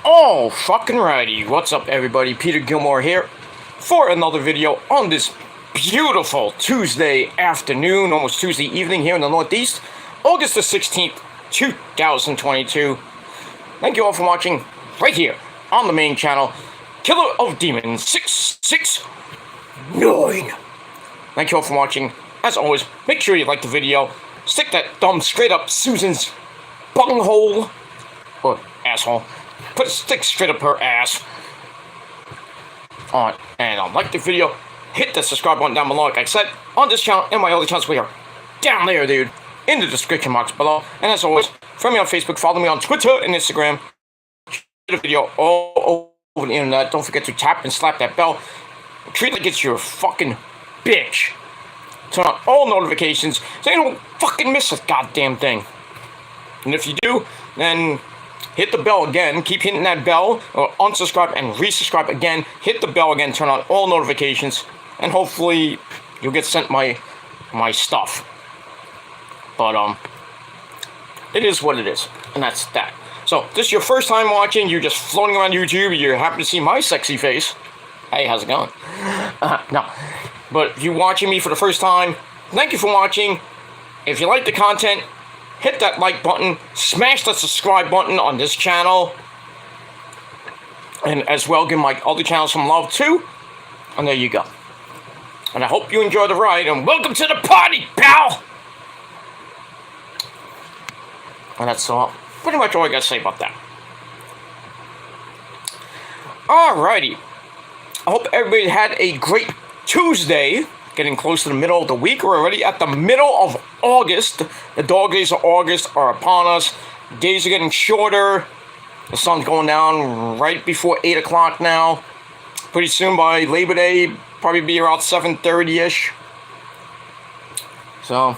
Oh, fucking righty. What's up, everybody? Peter Gilmore here for another video on this beautiful Tuesday afternoon, almost Tuesday evening here in the Northeast, August the 16th, 2022. Thank you all for watching right here on the main channel, Killer of Demons 669. Thank you all for watching. As always, make sure you like the video, stick that thumb straight up Susan's bunghole, or asshole. Put a stick straight up her ass. And like the video, hit the subscribe button down below, like I said, on this channel and my other channels. We are down there, dude, in the description box below. And as always, friend me on Facebook, follow me on Twitter and Instagram. Share the video all over the internet. Don't forget to tap and slap that bell. Treat it like it's your fucking bitch. Turn on all notifications so you don't fucking miss a goddamn thing. And if you do, then hit the bell again. Keep hitting that bell, or unsubscribe and resubscribe again. Hit the bell again. Turn on all notifications, and hopefully you'll get sent my stuff. But it is what it is, and that's that. So if this is your first time watching, you're just floating around YouTube, you're happy to see my sexy face. Hey, how's it going? No, but if you're watching me for the first time, thank you for watching. If you like the content, hit that like button, smash the subscribe button on this channel, and as well give my other channels some love too. And there you go. And I hope you enjoy the ride, and welcome to the party, pal! And that's pretty much all I gotta say about that. Alrighty. I hope everybody had a great Tuesday. Getting close to the middle of the week. We're already at the middle of August. The dog days of August are upon us. Days are getting shorter. The sun's going down right before 8 o'clock now. Pretty soon by Labor Day, probably be around 7:30-ish. So,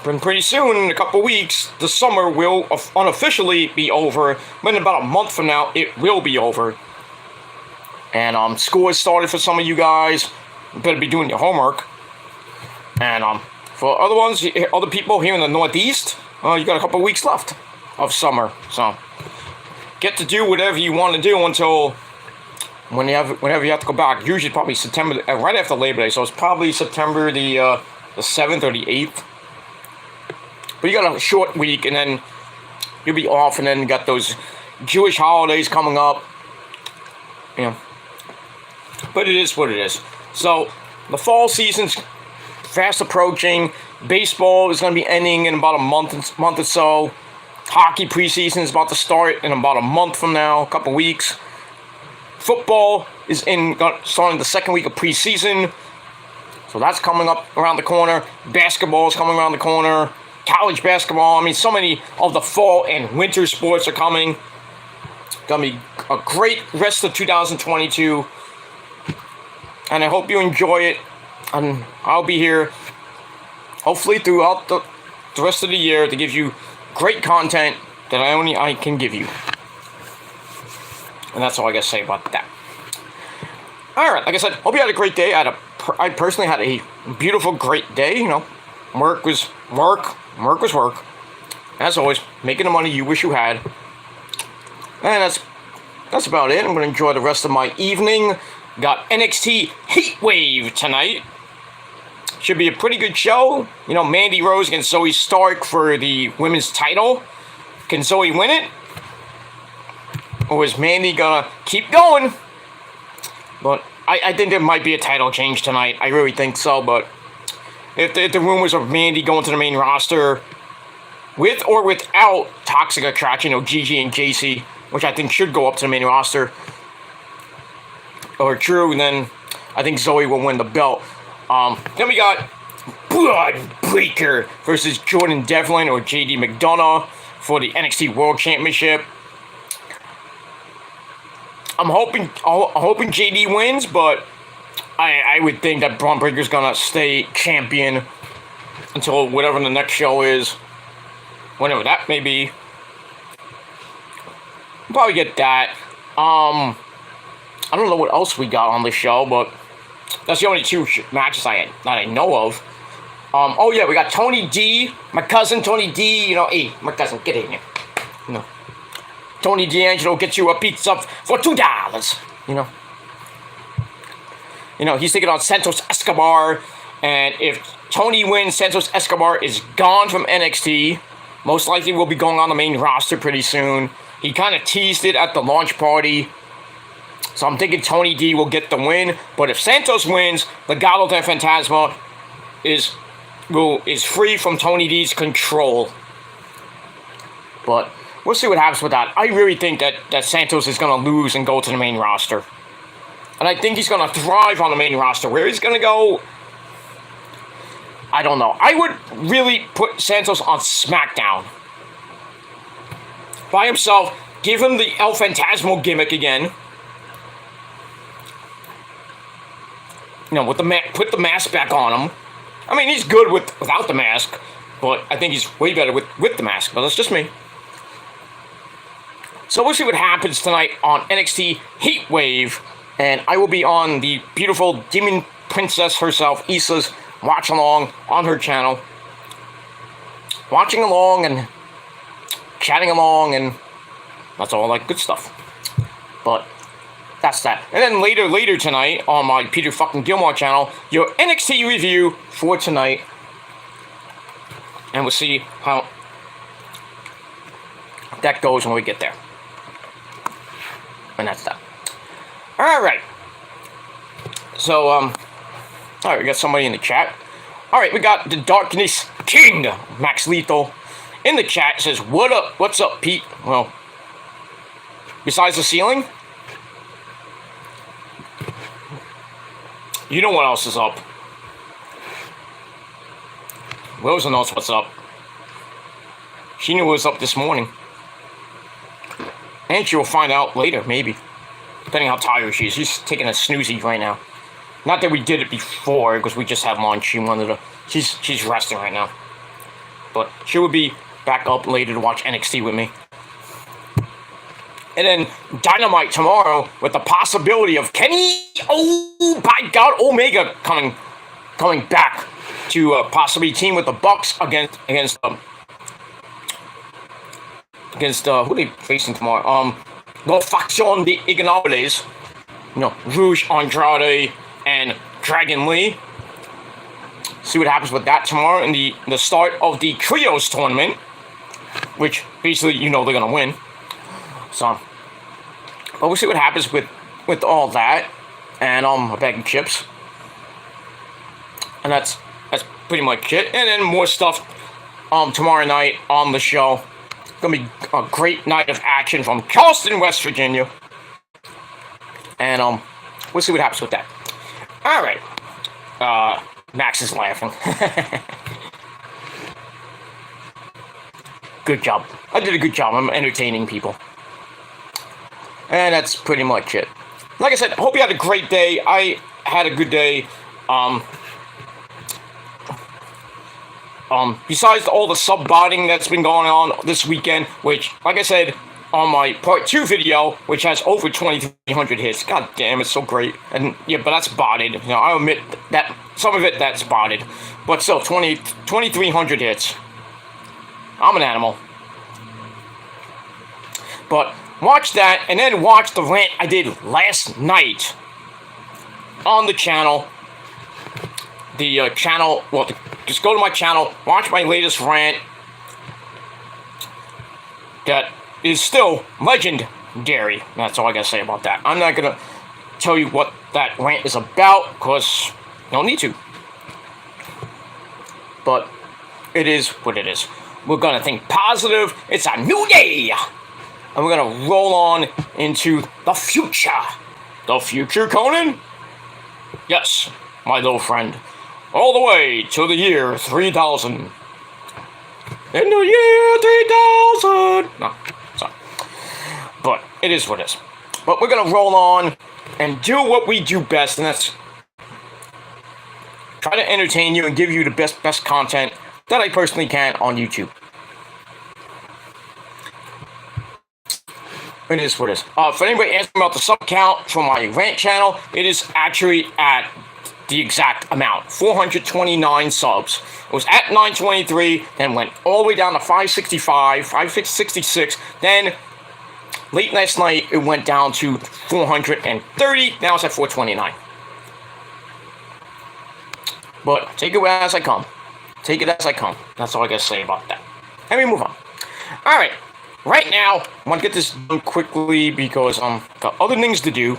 pretty soon, in a couple weeks, the summer will unofficially be over. But in about a month from now, it will be over. And school has started for some of you guys. You better be doing your homework. And for other people here in the Northeast, you got a couple weeks left of summer. So get to do whatever you want to do until whenever you have to go back. Usually probably September, right after Labor Day. So it's probably September the 7th or the 8th. But you got a short week, and then you'll be off, and then you got those Jewish holidays coming up. You know. But it is what it is. So, the fall season's fast approaching. Baseball is going to be ending in about a month or so. Hockey preseason is about to start in about a month from now, a couple weeks. Football is starting the second week of preseason. So that's coming up around the corner. Basketball is coming around the corner. College basketball. I mean, so many of the fall and winter sports are coming. It's going to be a great rest of 2022. And I hope you enjoy it, and I'll be here, hopefully throughout the rest of the year, to give you great content that I can give you. And that's all I gotta say about that. Alright, like I said, hope you had a great day. I personally had a beautiful, great day. You know, work was work. As always, making the money you wish you had. And that's about it. I'm gonna enjoy the rest of my evening. Got NXT Heatwave tonight. Should be a pretty good show. You know, Mandy Rose against Zoe Stark for the women's title. Can Zoe win it? Or is Mandy gonna keep going? But I think there might be a title change tonight. I really think so. But if the rumors of Mandy going to the main roster, with or without Toxic Attraction, you know, Gigi and JC, which I think should go up to the main roster, or true, and then I think Zoe will win the belt. Then we got Blood Breaker versus Jordan Devlin or JD McDonough for the NXT World Championship. I'm hoping JD wins, but I would think that Braun Breaker's gonna stay champion until whatever the next show is, whenever that may be. Probably get that. I don't know what else we got on the show, but that's the only two matches that I know of. Oh yeah, we got Tony D, my cousin Tony D. You know, hey, my cousin, get in here. No, Tony D'Angelo gets you a pizza for $2. He's taking on Santos Escobar, and if Tony wins, Santos Escobar is gone from NXT. Most likely will be going on the main roster pretty soon. He kind of teased it at the launch party. So I'm thinking Tony D will get the win. But if Santos wins, Legado del Fantasma is free from Tony D's control. But we'll see what happens with that. I really think that Santos is going to lose and go to the main roster. And I think he's going to thrive on the main roster. Where he's going to go, I don't know. I would really put Santos on SmackDown. By himself. Give him the El Phantasmo gimmick again. With put the mask back on him. I mean, he's good without the mask. But I think he's way better with the mask. But that's just me. So we'll see what happens tonight on NXT Heatwave. And I will be on the beautiful Demon Princess herself, Issa's watch along on her channel. Watching along and chatting along and that's all that good stuff. But that's that. And then later tonight on my Peter fucking Gilmore channel, your NXT review for tonight. And we'll see how that goes when we get there. And that's that. Alright. So, alright, we got somebody in the chat. Alright, we got the Darkness King, Max Lethal, in the chat. Says, what up? What's up, Pete? Well, besides the ceiling, you know what else is up. Rosa knows what's up. She knew it was up this morning. And she will find out later, maybe. Depending how tired she is. She's taking a snoozy right now. Not that we did it before, because we just had lunch. She's resting right now. But she will be back up later to watch NXT with me. And then Dynamite tomorrow with the possibility of Kenny, oh my God, Omega coming back to possibly team with the Bucks against who are they facing tomorrow? La Facción de Ignobles. Rouge Andrade and Dragon Lee. See what happens with that tomorrow in the start of the Trios tournament, which basically they're gonna win. So, but we'll see what happens with all that, and a bag of chips, and that's pretty much it. And then more stuff tomorrow night on the show. It's gonna be a great night of action from Charleston, West Virginia, and we'll see what happens with that. All right, Max is laughing. Good job. I did a good job. I'm entertaining people. And that's pretty much it. Like I said, I hope you had a great day. I had a good day. Besides all the sub-botting that's been going on this weekend, which, like I said, on my part 2 video, which has over 2,300 hits. God damn, it's so great. And yeah, but that's botted. I admit that some of it that's botted. But still, 2,300 hits. I'm an animal. But watch that, and then watch the rant I did last night on the channel. Just go to my channel, watch my latest rant. That is still legendary. That's all I gotta say about that. I'm not gonna tell you what that rant is about, because no need to. But it is what it is. We're gonna think positive. It's a new day. And we're gonna roll on into the future. The future, Conan? Yes, my little friend. All the way to the year 3000. In the year 3000! No, sorry. But it is what it is. But we're gonna roll on and do what we do best, and that's try to entertain you and give you the best content that I personally can on YouTube. It is what it is. For anybody asking about the sub count for my rant channel, it is actually at the exact amount, 429 subs. It was at 923, then went all the way down to 565, 566, then Late last night, it went down to 430. Now it's at 429. But take it as I come. Take it as I come. That's all I gotta say about that. And we move on. Alright. Right now, I want to get this done quickly because got other things to do.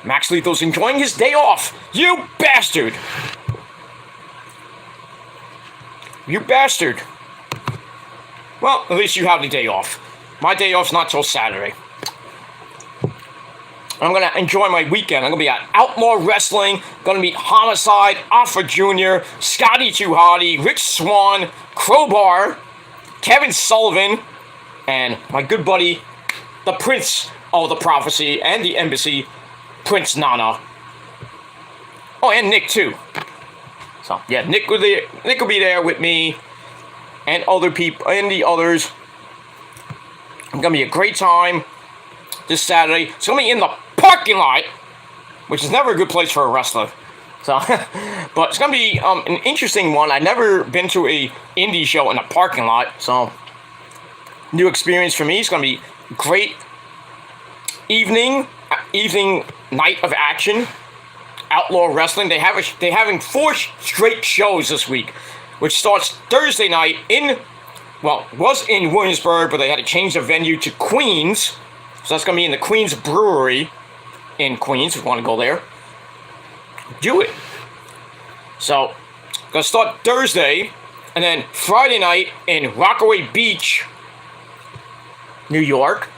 Max Lethal's enjoying his day off. You bastard! You bastard. Well, at least you have the day off. My day off's not till Saturday. I'm gonna enjoy my weekend. I'm gonna be at Outlaw Wrestling, gonna meet Homicide, Alpha Jr., Scotty 2 Hotty, Rick Swan, Crowbar, Kevin Sullivan, and my good buddy, the Prince of the Prophecy and the Embassy, Prince Nana. Oh, and Nick too. So yeah, Nick will be there with me, and other people, and the others. It's gonna be a great time this Saturday. It's gonna be in the parking lot, which is never a good place for a wrestler. So, but it's gonna be an interesting one. I've never been to a indie show in a parking lot, so new experience for me. It's gonna be great evening night of action. Outlaw Wrestling. They're having 4 straight shows this week, which starts Thursday night was in Williamsburg, but they had to change the venue to Queens. So that's going to be in the Queens Brewery in Queens, if you want to go there. Do it. So, going to start Thursday, and then Friday night in Rockaway Beach, New York.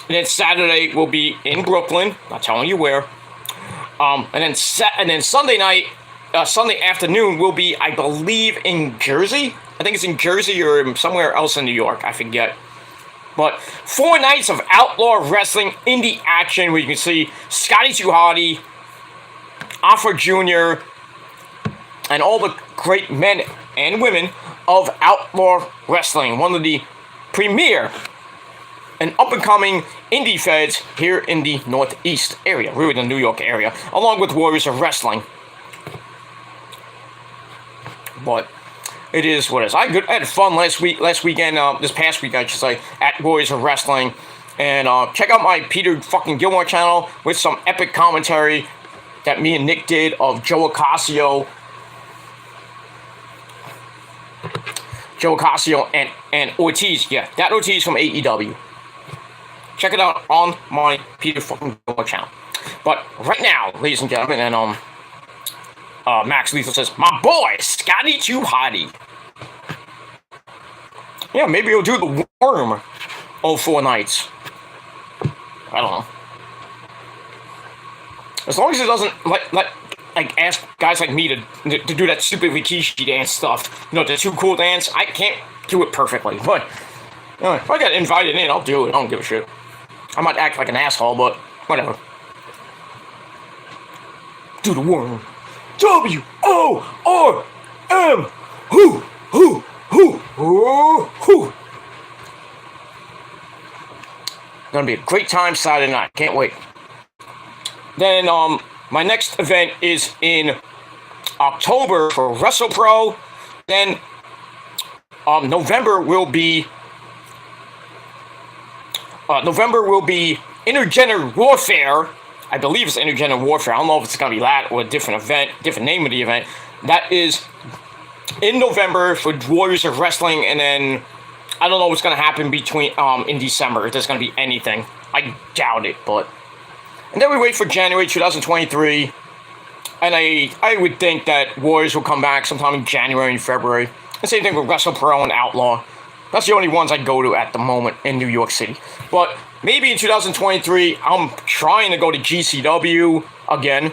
And then Saturday will be in Brooklyn, not telling you where. And then Sunday night, Sunday afternoon will be, I believe, in Jersey. I think it's in Jersey or somewhere else in New York. I forget. But 4 nights of Outlaw Wrestling indie action where you can see Scotty 2 Hotty, Alpha Jr., and all the great men and women of Outlaw Wrestling. One of the premier and up-and-coming indie feds here in the Northeast area. We're in the New York area, along with Warriors of Wrestling. But it is what it is. I had fun last weekend, this past week, I should say, at Warriors of Wrestling. And check out my Peter fucking Gilmore channel with some epic commentary that me and Nick did of Joe Ocasio. And Ortiz. Yeah, that Ortiz from AEW. Check it out on my Peter fucking Gilmore channel. But right now, ladies and gentlemen, and Max Lethal says, my boy, Scotty 2 Hotty. Yeah, maybe he'll do the worm of 4 nights. I don't know. As long as it doesn't ask guys like me to do that stupid Rikishi dance stuff. You know, the Too Cool dance. I can't do it perfectly. But if I get invited in, I'll do it. I don't give a shit. I might act like an asshole, but whatever. Do the worm. W-O-R-M. Who. Gonna be a great time Saturday night. Can't wait. Then my next event is in October for WrestlePro. Then November will be Intergender Warfare. I believe it's Intergender Warfare. I don't know if it's going to be that or a different event, different name of the event. That is in November for Warriors of Wrestling, and then I don't know what's going to happen between in December. If there's going to be anything. I doubt it, but... And then we wait for January 2023, and I would think that Warriors will come back sometime in January and February. The same thing with WrestlePro and Outlaw. That's the only ones I go to at the moment in New York City. But maybe in 2023, I'm trying to go to GCW again.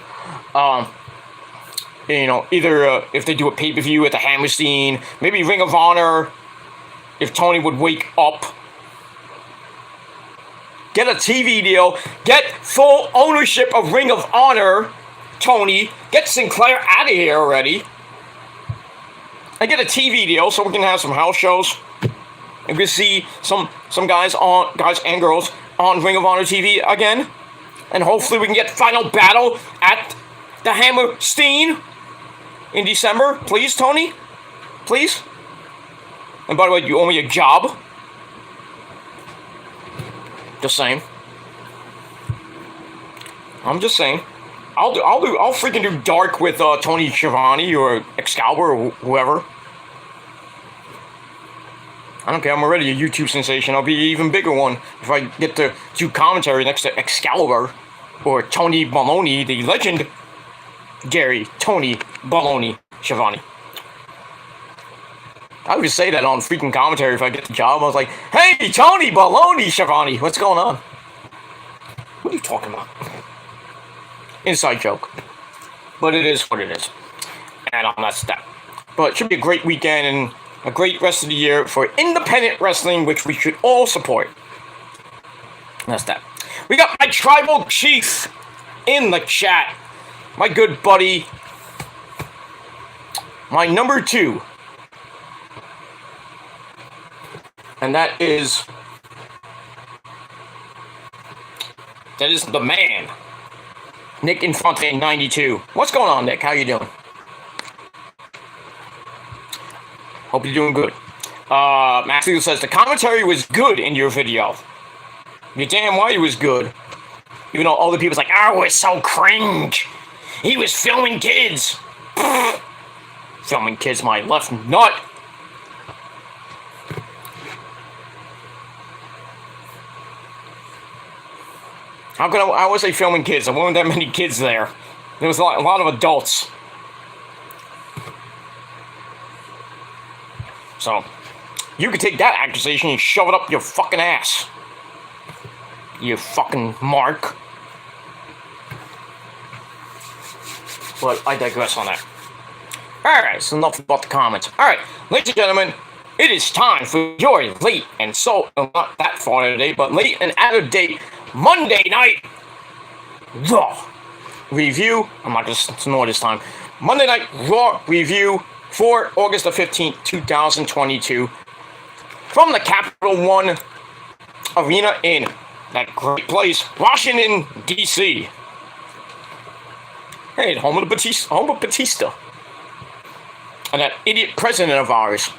Either if they do a pay-per-view at the Hammerstein, maybe Ring of Honor, if Tony would wake up. Get a TV deal. Get full ownership of Ring of Honor, Tony. Get Sinclair out of here already. And get a TV deal so we can have some house shows. And we can see some guys and girls on Ring of Honor TV again. And hopefully we can get Final Battle at the Hammerstein in December. Please, Tony? Please? And by the way, you owe me a job. Just saying. I'm just saying. I'll freaking do dark with Tony Schiavone or Excalibur or whoever. I don't care. I'm already a YouTube sensation. I'll be an even bigger one if I get to do commentary next to Excalibur or Tony Baloney, the legend. Gary Tony Baloney Schiavone. I would say that on freaking commentary if I get the job. I was like, hey, Tony Baloney Schiavone, what's going on? What are you talking about? Inside joke. But it is what it is. And that's that. But it should be a great weekend and a great rest of the year for independent wrestling, which we should all support. That's that. We got my tribal chief in the chat. My good buddy. My number 2. And that is the man. Nick Infante 92. What's going on, Nick? How you doing? Hope you're doing good. Matthew says the commentary was good in your video. You're damn right it was good. Even though other people's like, oh, it's so cringe. He was filming kids. Filming kids, my left nut. How could I was say filming kids? There weren't that many kids there. There was a lot of adults. So, you could take that accusation and shove it up your fucking ass. You fucking mark. But I digress on that. Alright, so enough about the comments. Alright, ladies and gentlemen, it is time for your late and so, not that far today, but late and out of date Monday Night Raw review. I'm not going to snore this time. Monday Night Raw review for August the 15th, 2022. From the Capital One Arena in that great place, Washington, D.C. Hey, home of Batista. And that idiot president of ours,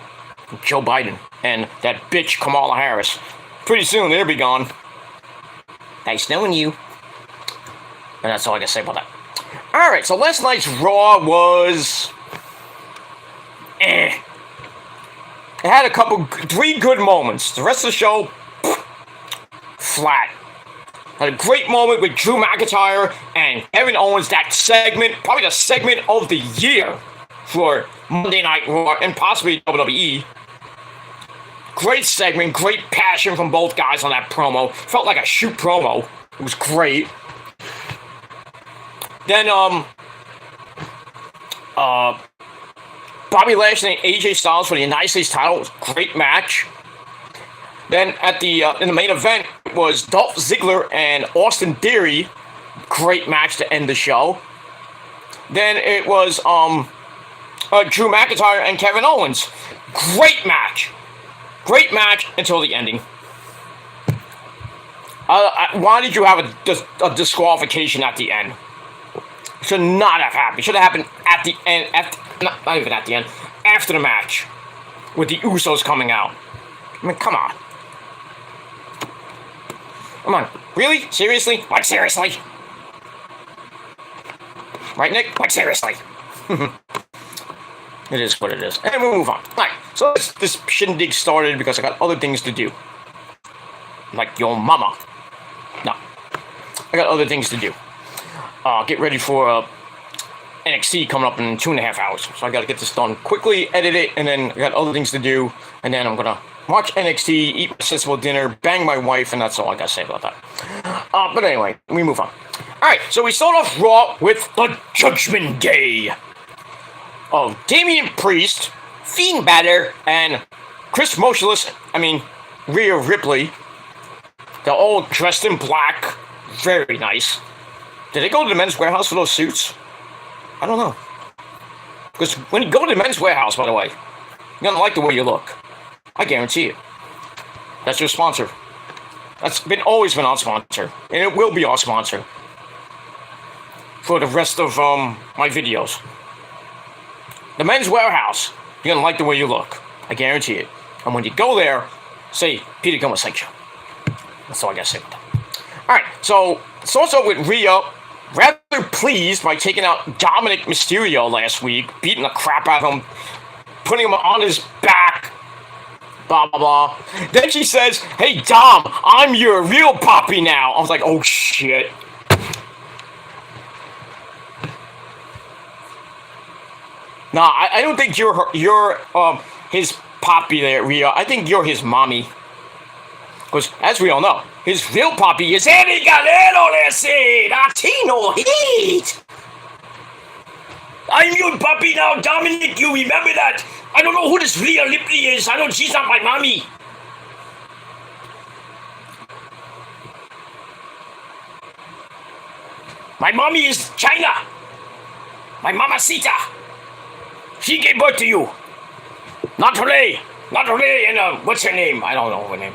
Joe Biden, and that bitch Kamala Harris. Pretty soon, they'll be gone. Nice knowing you. And that's all I can say about that. Alright, so last night's Raw was... It had 3 good moments. The rest of the show, flat. Had a great moment with Drew McIntyre and Kevin Owens. That segment, probably the segment of the year for Monday Night Raw and possibly WWE. Great segment, great passion from both guys on that promo. Felt like a shoot promo. It was great. Then, Bobby Lashley and AJ Styles for the United States title. Great match. Then at the in the main event was Dolph Ziggler and Austin Theory. Great match to end the show. Then it was Drew McIntyre and Kevin Owens. Great match. Great match until the ending. Why did you have a disqualification at the end? Should not have happened. Should have happened at the end. Not even at the end. After the match. With the Usos coming out. I mean, come on. Come on. Really? Seriously? Like, seriously? Right, Nick? Like, seriously? It is what it is. And we'll move on. Alright, so this shindig started because I got other things to do. Like your mama. No. I got other things to do. Get ready for NXT coming up in 2.5 hours. So I got to get this done quickly, edit it, and then I got other things to do. And then I'm going to watch NXT, eat my sensible dinner, bang my wife, and that's all I got to say about that. But anyway, we move on. Alright, so we start off Raw with the Judgment Day of Damian Priest, Fiend Balor, and Rhea Ripley. They're all dressed in black. Very nice. Did they go to the Men's Warehouse for those suits? I don't know. Because when you go to the Men's Warehouse, by the way, you're gonna like the way you look. I guarantee it. That's your sponsor. That's always been our sponsor. And it will be our sponsor. For the rest of my videos. The Men's Warehouse. You're gonna like the way you look. I guarantee it. And when you go there, say, Peter Gilmore sent you. That's all I gotta say about that. Alright, so it's also with Rhea rather pleased by taking out Dominic Mysterio last week, beating the crap out of him, putting him on his back, blah blah blah. Then she says, "Hey Dom, I'm your real poppy now." I was like, oh shit. Nah, I don't think you're his poppy there, Rhea. I think you're his mommy. Because, as we all know, his real poppy is Eddie Galero, Latino Heat! I'm your puppy now, Dominic, you remember that? I don't know who this Rhea Ripley is. She's not my mommy. My mommy is China. My mamacita. She gave birth to you. Not Ray. Not Ray and, what's her name? I don't know her name.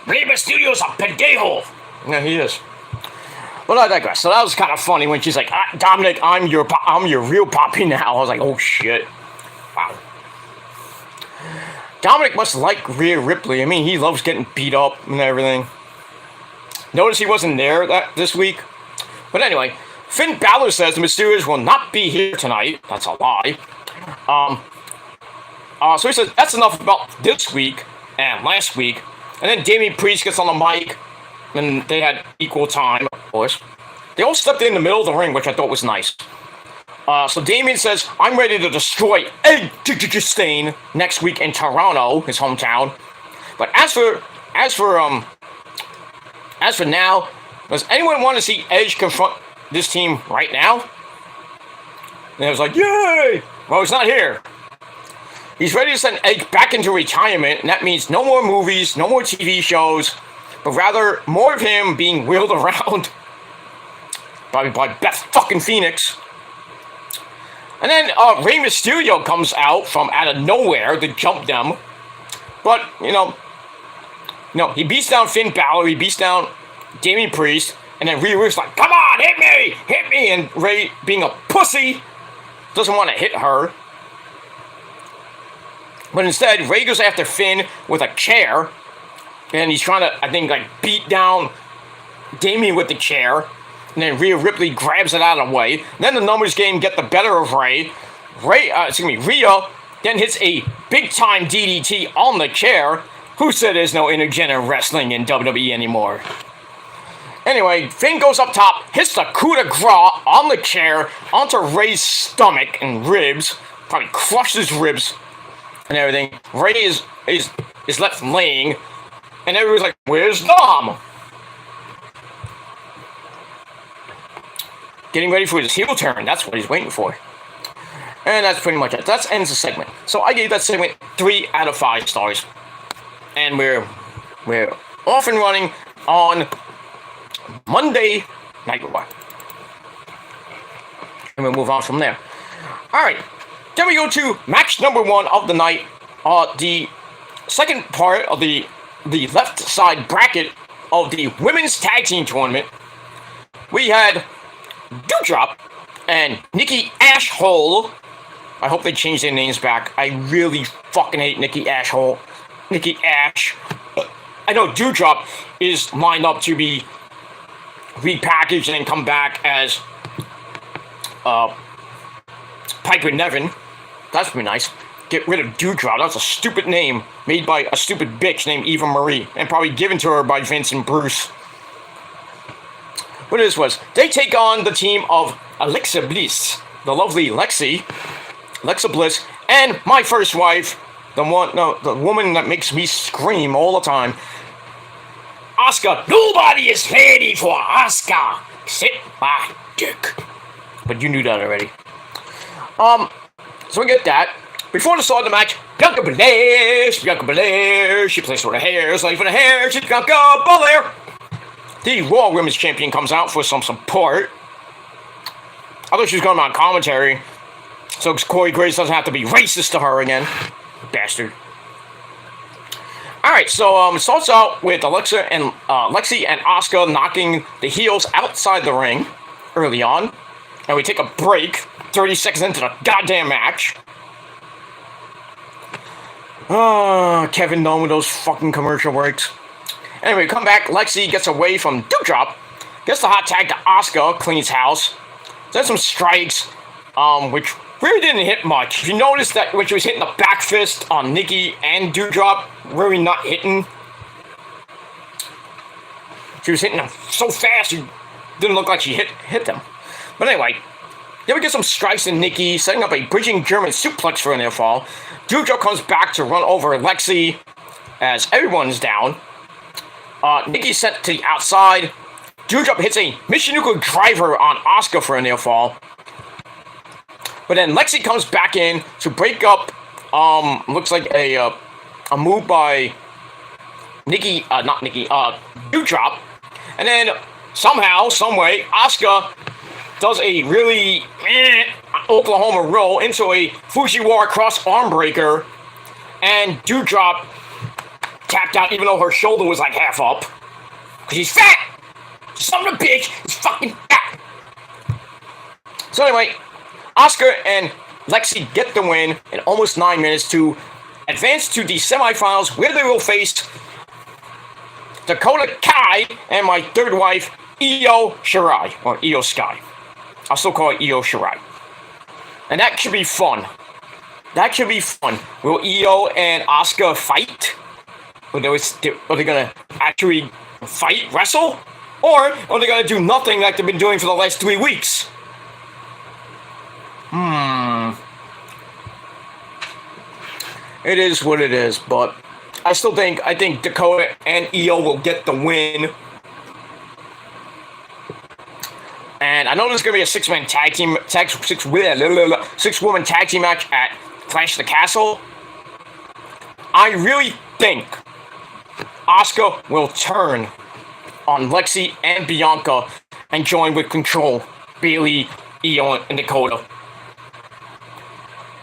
Rey Mysterio's a pendejo. Yeah, he is. But I digress. So that was kind of funny when she's like, Dominic, I'm your real poppy now. I was like, oh shit. Wow. Dominic must like Rhea Ripley. I mean, he loves getting beat up and everything. Notice he wasn't there this week. But anyway, Finn Balor says the Mysterios will not be here tonight. That's a lie. So he says, that's enough about this week and last week. And then Damian Priest gets on the mic, and they had equal time, of course. They all stepped in the middle of the ring, which I thought was nice. So Damian says, I'm ready to destroy Edge Stain next week in Toronto, his hometown. But as for now, does anyone want to see Edge confront this team right now? And I was like, yay! Well, he's not here. He's ready to send Edge back into retirement, and that means no more movies, no more TV shows, but rather more of him being wheeled around, probably by Beth fucking Phoenix. And then Rey Mysterio comes out of nowhere to jump them, but he beats down Finn Balor, he beats down Damian Priest, and then Rhea's like, come on, hit me, and Rey, being a pussy, doesn't want to hit her. But instead, Rey goes after Finn with a chair, and he's trying to, I think, beat down Damian with the chair, and then Rhea Ripley grabs it out of the way. Then the numbers game get the better of Rhea then hits a big-time DDT on the chair. Who said there's no intergender wrestling in WWE anymore? Anyway, Finn goes up top, hits the coup de grace on the chair, onto Rey's stomach and ribs, probably crushed his ribs and everything. Rey is left laying, and everyone's like, where's Dom? Getting ready for his heel turn. That's what he's waiting for. And that's pretty much it. That ends the segment. So I gave that segment 3 out of 5 stars. And we're off and running on Monday Night Raw. And we'll move on from there. Alright. Then we go to match number 1 of the night. The second part of the left side bracket of the Women's Tag Team Tournament. We had Doudrop and Nikki Ashhole. I hope they change their names back. I really fucking hate Nikki Ash. I know Doudrop is lined up to be repackaged and come back as Piper Niven. That's pretty nice. Get rid of Doudrop. That's a stupid name made by a stupid bitch named Eva Marie, and probably given to her by Vince and Bruce. What this was, they take on the team of Alexa Bliss, the lovely Alexa Bliss, and my first wife, the woman that makes me scream all the time, Asuka. Nobody is ready for Asuka except my dick. But you knew that already. So we get that. Before the start of the match, Bianca Belair, she plays for the hair, so for the hair, she's Bianca Belair. The Raw Women's Champion comes out for some support. I thought she was going on commentary, so Corey Graves doesn't have to be racist to her again. Bastard. Alright, so it starts out with Lexi and Asuka knocking the heels outside the ring early on. And we take a break, 30 seconds into the goddamn match. Kevin Dunn with those fucking commercial breaks. Anyway, come back. Lexi gets away from Doudrop, gets the hot tag to Asuka, cleans house. Then some strikes, which really didn't hit much. If you notice that when she was hitting the back fist on Nikki and Doudrop, really not hitting. She was hitting them so fast, it didn't look like she hit them. But anyway, then we get some strikes in Nikki, setting up a bridging German suplex for a near fall. Doudrop comes back to run over Lexi as everyone's down. Nikki's sent to the outside. Doudrop hits a Michinoku driver on Asuka for a near fall. But then Lexi comes back in to break up, looks like a move by Doudrop. And then somehow, someway, Asuka does a really Oklahoma roll into a Fujiwara cross arm breaker. And Doudrop tapped out even though her shoulder was like half up. Because she's fat! Son of a bitch is fucking fat! So anyway, Asuka and Lexi get the win in almost 9 minutes to advance to the semifinals where they will face Dakota Kai and my third wife, Io Shirai, or Io Sky. I'll still call it Io Shirai. And that should be fun. That should be fun. Will Io and Asuka fight? Are they gonna actually fight, wrestle? Or are they gonna do nothing like they've been doing for the last 3 weeks? It is what it is, but I think Dakota and Io will get the win. And I know there's gonna be a six-woman tag team match at Clash of the Castle. I really think Asuka will turn on Lexi and Bianca and join with Control, Bayley, Io, and Dakota.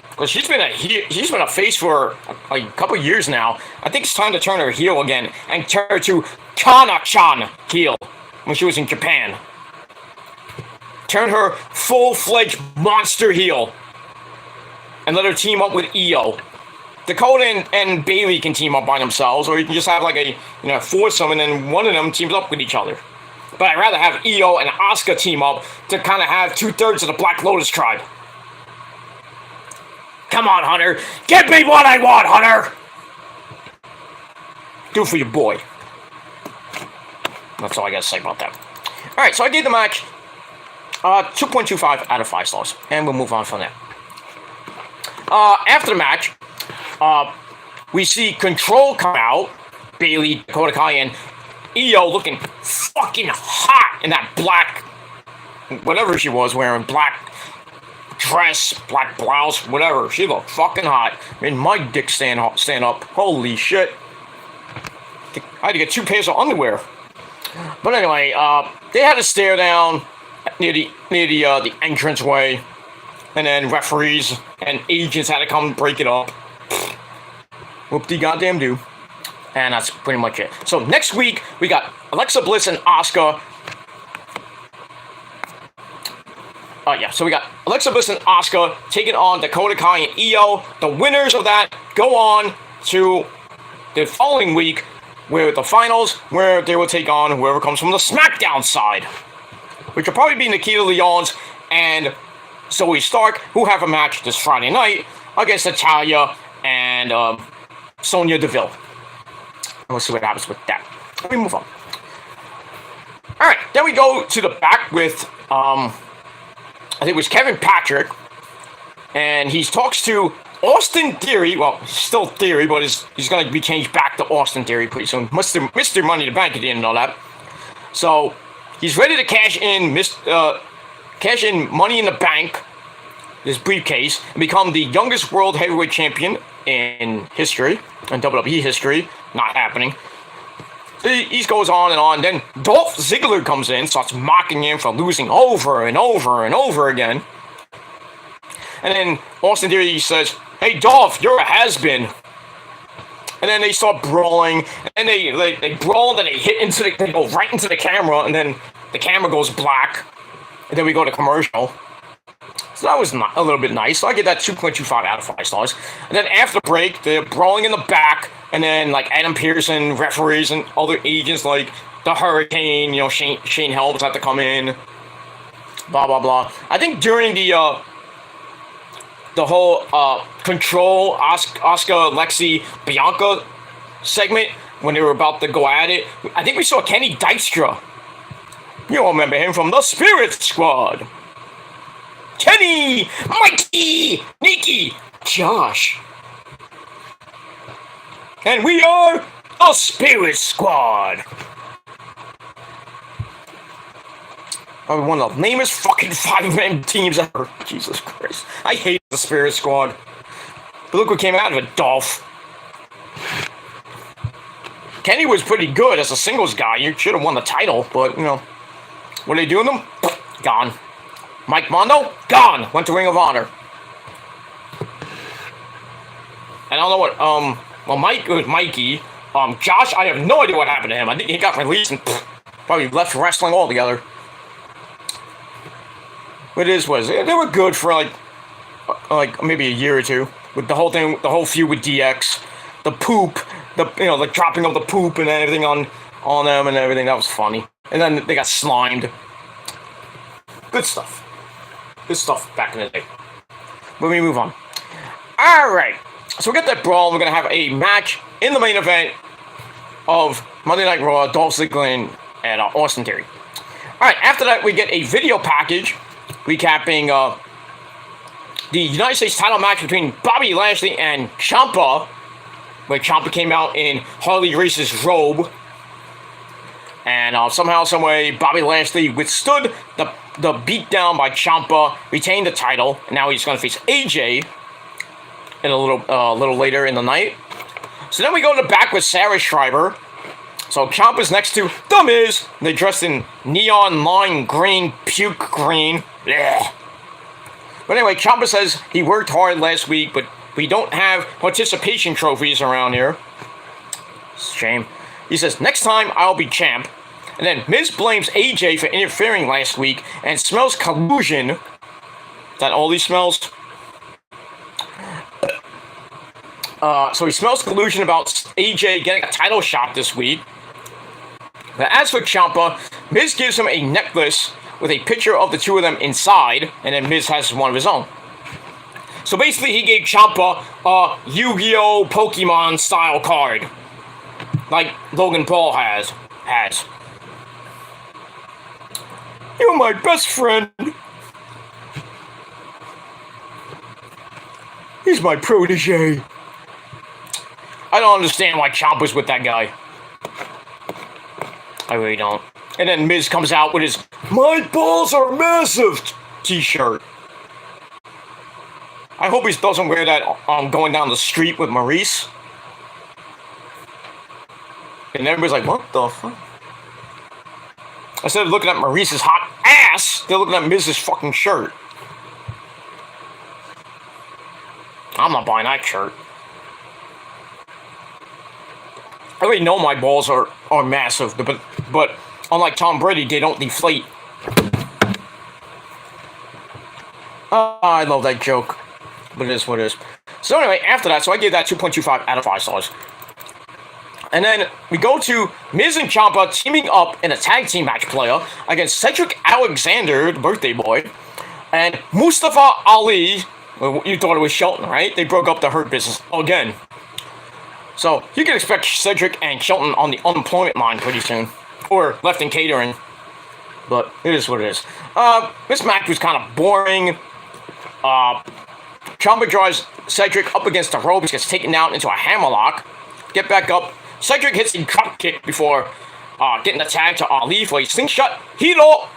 Because she's been a face for a couple years now. I think it's time to turn her heel again and turn her to Kana-chan heel when she was in Japan. Turn her full-fledged monster heel and let her team up with Io. Dakota and Bayley can team up by themselves, or you can just have like a foursome and then one of them teams up with each other. But I'd rather have Io and Asuka team up to kind of have 2/3 of the Black Lotus tribe. Come on, Hunter. Give me what I want, Hunter! Do it for your boy. That's all I gotta say about that. Alright, so I gave the match 2.25 out of 5 stars. And we'll move on from there. After the match, we see Control come out. Bayley, Dakota Kai, and Io looking fucking hot in that black, whatever she was wearing, black dress, black blouse, whatever. She looked fucking hot. Made my dick stand up. Holy shit. I had to get 2 pairs of underwear. But anyway, they had a stare down near the entranceway. And then referees and agents had to come break it up. Whoop-de-goddamn do. And that's pretty much it. So next week, we got Alexa Bliss and Asuka. So we got Alexa Bliss and Asuka taking on Dakota Kai and Io. The winners of that go on to the following week, where the finals, where they will take on whoever comes from the SmackDown side, which will probably be Nikita Lyons and Zoe Stark, who have a match this Friday night against Natalya and Sonya Deville. We'll see what happens with that. Let me move on. Alright, then we go to the back with, I think it was Kevin Patrick, and he talks to Austin Theory. Well, still Theory, but he's going to be changed back to Austin Theory pretty soon. Mr. Money in the Bank, he didn't know that. So, he's ready to cash in Money in the Bank, this briefcase, and become the youngest world heavyweight champion in history, in WWE history. Not happening. He goes on and on. Then Dolph Ziggler comes in, starts mocking him for losing over and over and over again. And then Austin Theory says, "Hey Dolph, you're a has-been." And then they start brawling, and they brawl, and they they go right into the camera, and then the camera goes black, and then we go to commercial. So that was a little bit nice. So I get that 2.25 out of 5 stars. And then after the break, they're brawling in the back. And then, like, Adam Pearson, referees, and other agents like the Hurricane, Shane Helms had to come in. Blah, blah, blah. I think during the whole Control, Oscar, Lexi, Bianca segment, when they were about to go at it, I think we saw Kenny Dykstra. You all remember him from the Spirit Squad. Kenny, Mikey, Nikki, Josh. And we are the Spirit Squad. Probably one of the lamest fucking 5-man teams ever. Jesus Christ. I hate the Spirit Squad. But look what came out of it, Dolph. Kenny was pretty good as a singles guy. You should have won the title, but, what are they doing them? Gone. Mike Mondo? Gone. Went to Ring of Honor. And I don't know what, well, Mike, it was Mikey. Josh, I have no idea what happened to him. I think he got released and probably left wrestling altogether. But it is what it is. They were good for like maybe a year or two. With the whole thing, the whole feud with DX. The poop, the dropping of the poop and everything on them and everything. That was funny. And then they got slimed. Good stuff. Good stuff back in the day. But we move on. Alright. So we got that brawl. We're going to have a match in the main event of Monday Night Raw, Dolph Ziggler and Austin Theory. Alright, after that we get a video package recapping the United States title match between Bobby Lashley and Ciampa, where Ciampa came out in Harley Race's robe. And somehow, someway, Bobby Lashley withstood the beatdown by Ciampa, retained the title, and now he's going to face AJ in a little later in the night. So then we go to the back with Sarah Schreiber. So Ciampa's next to The Miz. They're dressed in neon lime green, puke green. Blech. But anyway, Ciampa says he worked hard last week, but we don't have participation trophies around here. It's a shame. He says, next time I'll be champ. And then Miz blames AJ for interfering last week and smells collusion. Is that all he smells? So he smells collusion about AJ getting a title shot this week. But as for Ciampa, Miz gives him a necklace with a picture of the two of them inside, and then Miz has one of his own. So basically, he gave Ciampa a Yu-Gi-Oh! Pokemon style card, like Logan Paul has. You're my best friend. He's my protege. I don't understand why Ciampa's with that guy. I really don't. And then Miz comes out with his "My balls are massive" t-shirt. I hope he doesn't wear that going down the street with Maurice. And everybody's like, what the fuck? Instead of looking at Maurice's hot ass, they're looking at Miz's fucking shirt. I'm not buying that shirt. I already know my balls are massive, but unlike Tom Brady, they don't deflate. I love that joke. But it is what it is. So anyway, after that, so I gave that 2.25 out of 5 stars. And then we go to Miz and Ciampa teaming up in a tag team match player against Cedric Alexander, the birthday boy, and Mustafa Ali. Well, you thought it was Shelton, right? They broke up the Hurt Business again. So you can expect Cedric and Shelton on the unemployment line pretty soon. Or left in catering. But it is what it is. This match was kind of boring. Ciampa drives Cedric up against the ropes, gets taken down into a hammerlock. Get back up. Cedric hits a drop kick before getting the tag to Ali for a slingshot hilo.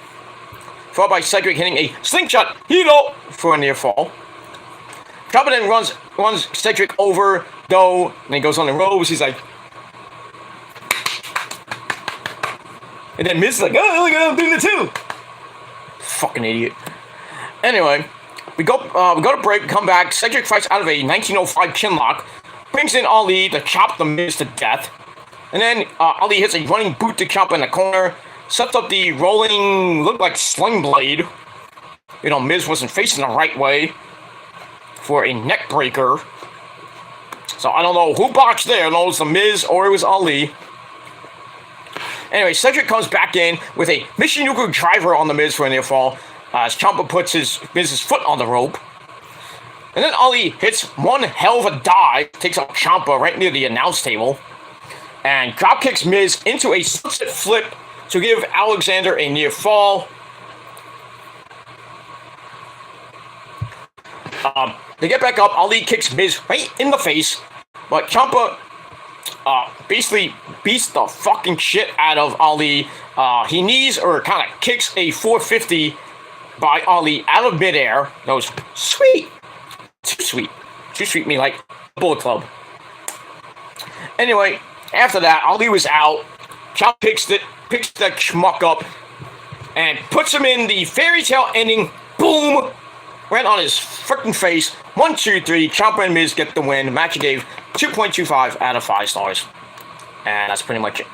Followed by Cedric hitting a slingshot hilo for a near fall. Ciampa then runs Cedric over, though, and he goes on the ropes. He's like, and then Miz is like, oh, look at him doing it too. Fucking idiot. Anyway, we go to break, come back. Cedric fights out of a 1905 chinlock, brings in Ali to chop the Miz to death. And then Ali hits a running boot to Ciampa in the corner, sets up the rolling, look like sling blade. Miz wasn't facing the right way for a neck breaker. So I don't know who boxed there. I don't know it was the Miz or it was Ali. Anyway, Cedric comes back in with a Michinoku driver on the Miz for a near fall. As Ciampa puts Miz's foot on the rope. And then Ali hits one hell of a dive, takes up Ciampa right near the announce table, and drop kicks Miz into a sunset flip to give Alexander a near fall. They get back up, Ali kicks Miz right in the face, but Ciampa basically beats the fucking shit out of Ali. He knees or kind of kicks a 450 by Ali out of midair. Goes, sweet. Too sweet. Too sweet me like Bullet Club. Anyway, after that, Ali was out. Ciampa picks that schmuck up, and puts him in the fairy tale ending. Boom! Right on his freaking face. 1, 2, 3. Ciampa and Miz get the win. The match gave 2.25 out of 5 stars. And that's pretty much it.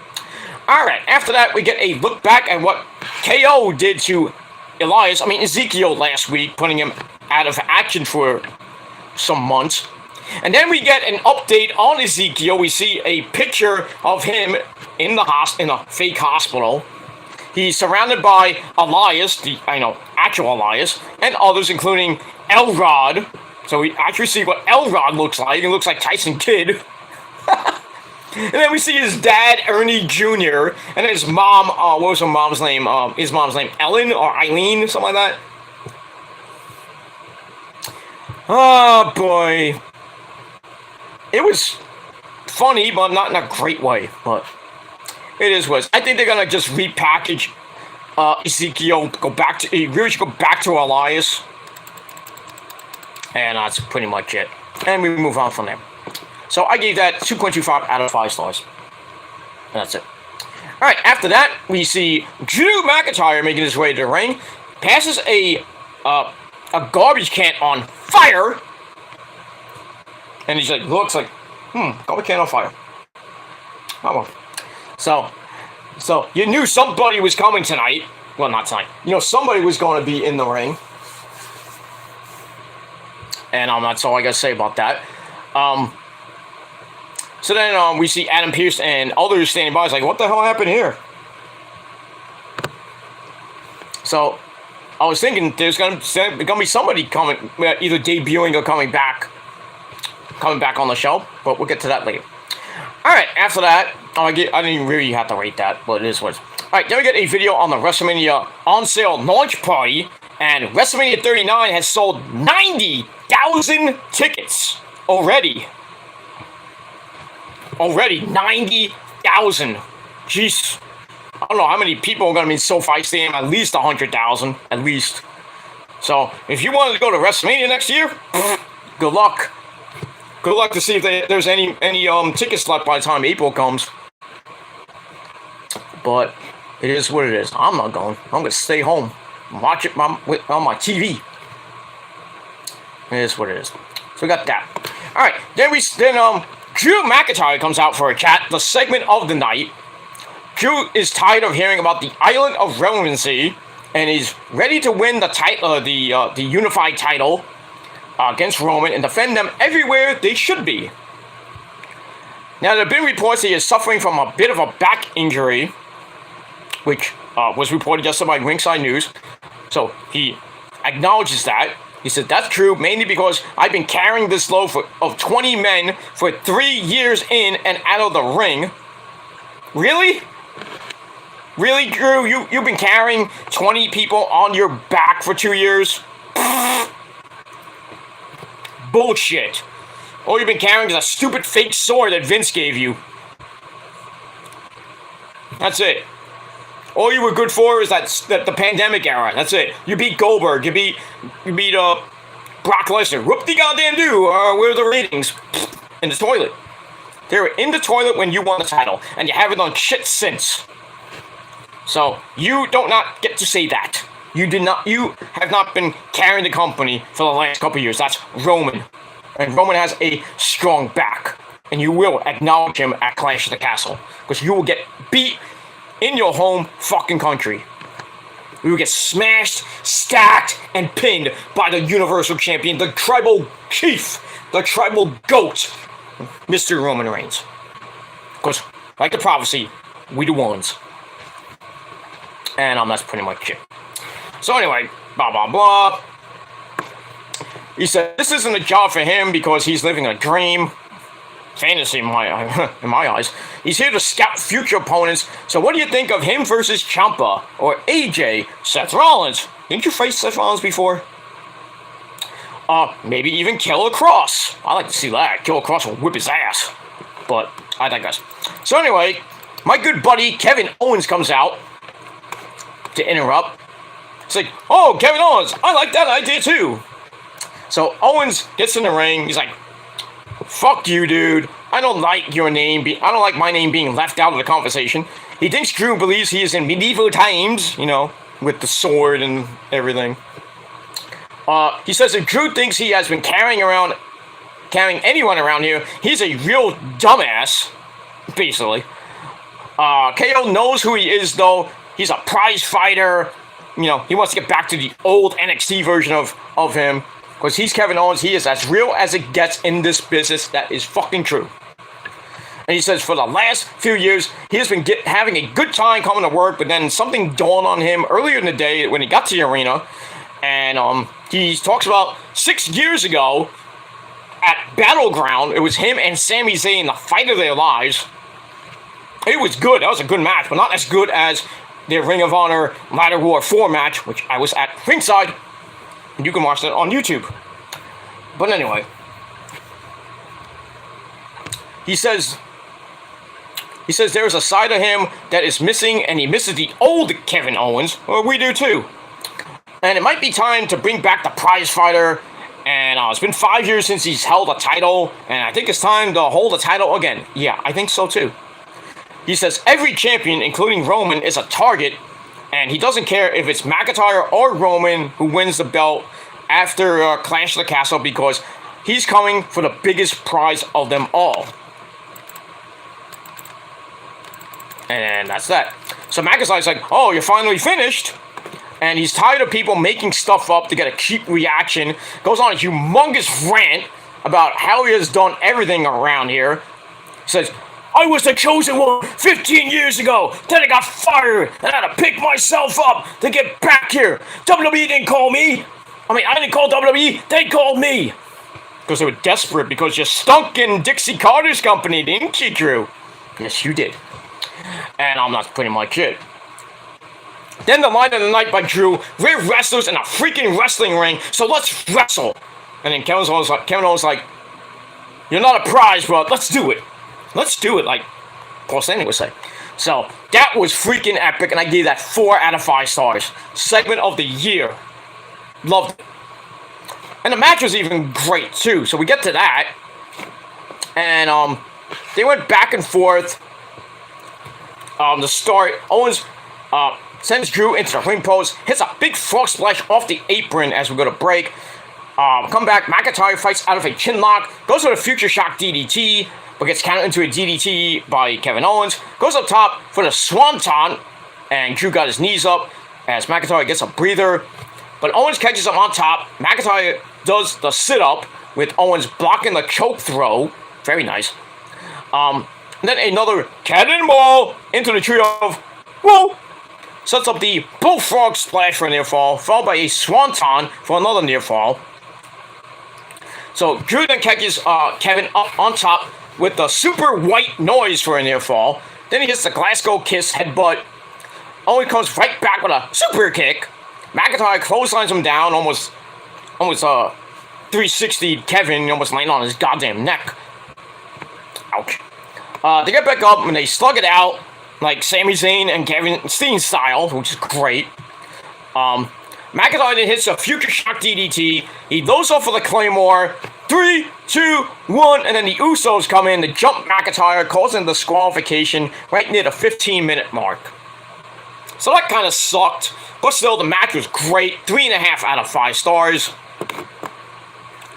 Alright, after that, we get a look back at what KO did to Ezekiel last week, putting him out of action for some months. And then we get an update on Ezekiel. We see a picture of him in a fake hospital. He's surrounded by Elias, actual Elias, and others, including Elrod. So we actually see what Elrod looks like. He looks like Tyson Kidd. And then we see his dad, Ernie Jr., and his mom, what was her mom's name? His mom's name, Ellen or Eileen, something like that. Oh, boy. It was funny, but not in a great way. But it is what. I think they're going to just repackage Ezekiel, really should go back to Elias. And that's pretty much it. And we move on from there. So I gave that 2.25 out of 5 stars. And that's it. Alright, after that, we see Drew McIntyre making his way to the ring. Passes a garbage can on fire. And he's like, looks like, garbage can on fire. Oh, well. So you knew somebody was coming tonight. Well, not tonight. Somebody was going to be in the ring. And that's all I got to say about that. So then we see Adam Pearce and others standing by. It's like, what the hell happened here? So I was thinking there's gonna be somebody coming, either debuting or coming back on the show. But we'll get to that later. All right. After that, I didn't even really have to rate that, but it is what. All right. Then we get a video on the WrestleMania on sale launch party, and WrestleMania 39 has sold 90,000 tickets already. 90,000. Jeez. I don't know how many people are going to be in SoFi Stadium. At least 100,000. At least. So, if you wanted to go to WrestleMania next year, good luck. Good luck to see if there's any tickets left by the time April comes. But, it is what it is. I'm not going. I'm going to stay home and watch it on my TV. It is what it is. So, we got that. Alright. Then Drew McIntyre comes out for a chat, the segment of the night. Drew is tired of hearing about the Island of Relevancy, and he's ready to win the title, the unified title against Roman and defend them everywhere they should be. Now, there have been reports he is suffering from a bit of a back injury, which was reported yesterday by Ringside News. So he acknowledges that. He said, that's true, mainly because I've been carrying this load of 20 men for 3 years in and out of the ring. Really? Really, Drew? You've been carrying 20 people on your back for 2 years? Bullshit. All you've been carrying is a stupid fake sword that Vince gave you. That's it. All you were good for is that the pandemic era. That's it. You beat Goldberg. You beat Brock Lesnar. Whoop-de-goddamn-do. Where are the ratings? In the toilet. They were in the toilet when you won the title, and you haven't done shit since. So you do not get to say that. You have not been carrying the company for the last couple of years. That's Roman, and Roman has a strong back, and you will acknowledge him at Clash of the Castle because you will get beat in your home fucking country. we would get smashed, stacked, and pinned by the Universal Champion, the Tribal Chief, the Tribal Goat, Mr. Roman Reigns. Because, like the prophecy, we the ones. And that's pretty much it. So anyway, blah, blah, blah. He said this isn't a job for him because he's living a dream. Fantasy in my eyes. He's here to scout future opponents. So what do you think of him versus Ciampa or AJ, Seth Rollins? Didn't you face Seth Rollins before? Maybe even Killer Kross. I like to see that. Killer Kross will whip his ass. But I digress. So anyway, my good buddy Kevin Owens comes out to interrupt. It's like, oh, Kevin Owens, I like that idea too. So Owens gets in the ring. He's like, fuck you, dude. I don't like your name. I don't like my name being left out of the conversation. He thinks Drew believes he is in medieval times, you know, with the sword and everything. He says if Drew thinks he has been carrying anyone around here, he's a real dumbass, basically. KO knows who he is, though. He's a prize fighter. You know, he wants to get back to the old NXT version of him. Because he's Kevin Owens, he is as real as it gets in this business. That is fucking true. And he says for the last few years, he has been having a good time coming to work, but then something dawned on him earlier in the day when he got to the arena. And he talks about 6 years ago at Battleground, it was him and Sami Zayn, the fight of their lives. It was good. That was a good match, but not as good as their Ring of Honor Ladder War 4 match, which I was at ringside. You can watch that on YouTube. But anyway, he says there's a side of him that is missing, and he misses the old Kevin Owens. Well, we do too. And it might be time to bring back the prize fighter. And it's been 5 years since he's held a title, and I think it's time to hold a title again. Yeah, I think so too. He says every champion, including Roman, is a target. And he doesn't care if it's McIntyre or Roman who wins the belt after Clash of the Castle because he's coming for the biggest prize of them all. And that's that. So McIntyre's like, oh, you're finally finished? And he's tired of people making stuff up to get a cheap reaction. Goes on a humongous rant about how he has done everything around here. He says, I was the chosen one 15 years ago. Then I got fired. And I had to pick myself up to get back here. WWE didn't call me. I didn't call WWE. They called me. Because they were desperate because you stunk in Dixie Carter's company, didn't you, Drew? Yes, you did. And that's pretty much it. Then the line of the night by Drew. We're wrestlers in a freaking wrestling ring, so let's wrestle. And then Kevin Owens was like, you're not a prize, but let's do it. Let's do it, like Paul Stanley would say. So, that was freaking epic, and I gave that 4 out of 5 stars. Segment of the year. Loved it. And the match was even great, too. So, we get to that. And, they went back and forth. The start, Owens, sends Drew into the ring post, hits a big frog splash off the apron as we go to break. Come back, McIntyre fights out of a chin lock, goes for a Future Shock DDT, but gets counted into a DDT by Kevin Owens. Goes up top for the Swanton, and Drew got his knees up as McIntyre gets a breather. But Owens catches him on top. McIntyre does the sit-up with Owens blocking the choke throw. Very nice. Then another cannonball into the trio of, whoa! Sets up the bullfrog splash for a near fall, followed by a Swanton for another near fall. So Drew then catches Kevin up on top with the super white noise for a near fall. Then he hits the Glasgow Kiss headbutt. Owens comes right back with a super kick. McIntyre clotheslines him down, almost 360'd Kevin, almost landing on his goddamn neck. Ouch. They get back up and they slug it out like Sami Zayn and Kevin Steen style, which is great. McIntyre then hits a Future Shock DDT. He goes off for the Claymore. 3, 2, 1, and then the Usos come in to jump McIntyre, causing disqualification right near the 15-minute mark. So that kind of sucked, but still the match was great. 3.5 out of 5 stars.